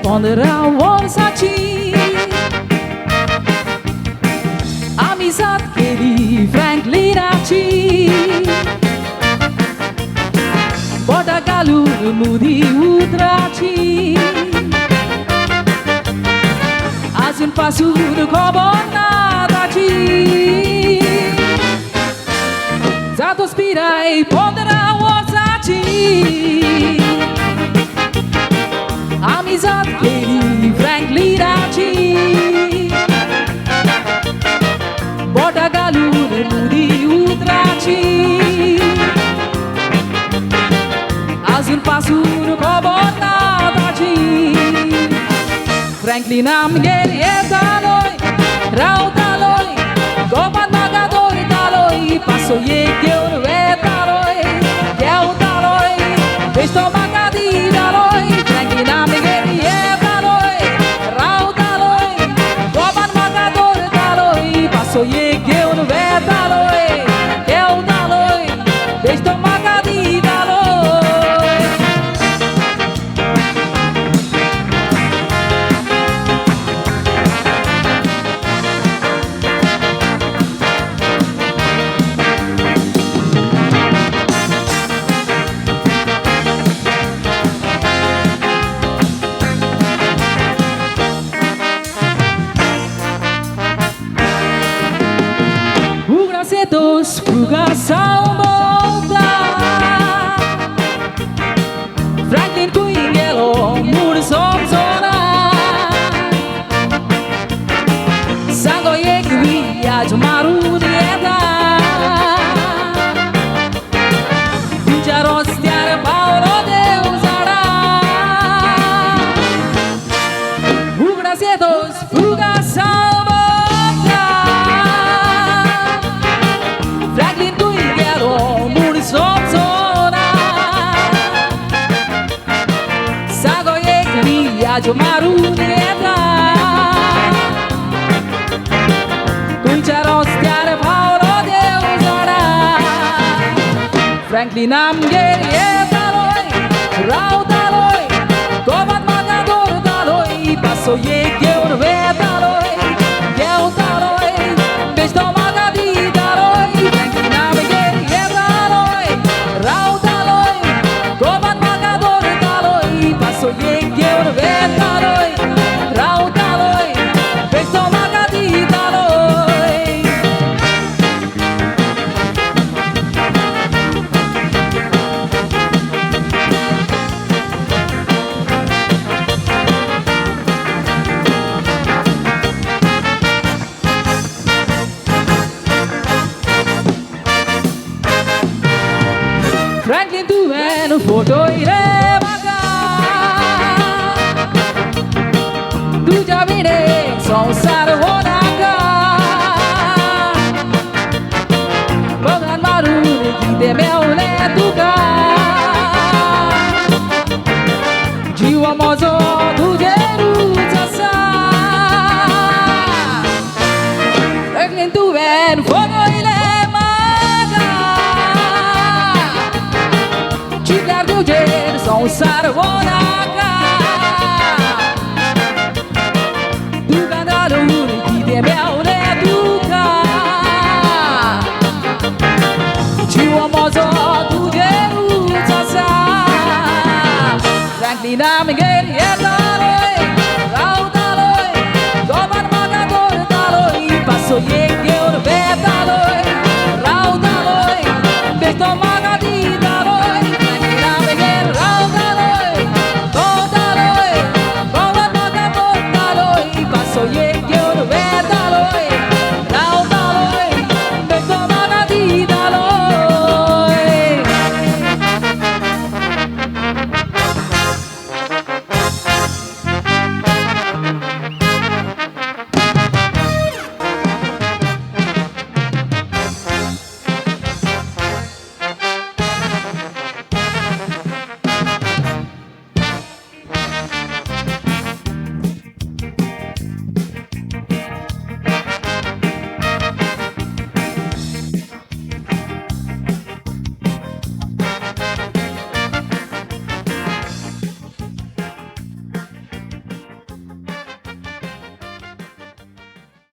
Ponderało saci Amizad keli Franklina ci Bota galu mudi utraci Azun pasu do kobonada ci Zato spirai ponderało saci Amizad keli Franklina ci Bota galu mudi utraci Azul pasur kobonada ci Franklina mgeri etaloi Rautaloi Goban magadori taloi Passo ye keur etaloi Keu taloi Vesto magadi taloi Franklina mgeri etaloi Rautaloi Goban magadori taloi Passo ye keur etaloi Keu taloi Vesto magadi taloi Dos fugação volta Franklin Kuingelo Mursom zona Sango yeki viajo maru dieta Vinjaros tiare Paulo Deus ará Fugacetos fugação Viaggio marunieta Comincerò a stiare Paolo Deus ora Franklin amgeri etaloi Rautaloi Goban magador taloi Passo ye keur vetaloi Keu taloi Vesto magadi taloi Franklin amgeri etaloi Rautaloi Goban magador taloi Passo ye keur vetaloi Rautaloi Vesto magadi taloi Franklin tu venu foto ire Tu già vine संसार होनाका Bogan maru gide meule tuka Jiwa mozo tujeru jasa Franklin tu ven fogo ile maga Chicar tujer संसार होनाका Franklin amgeri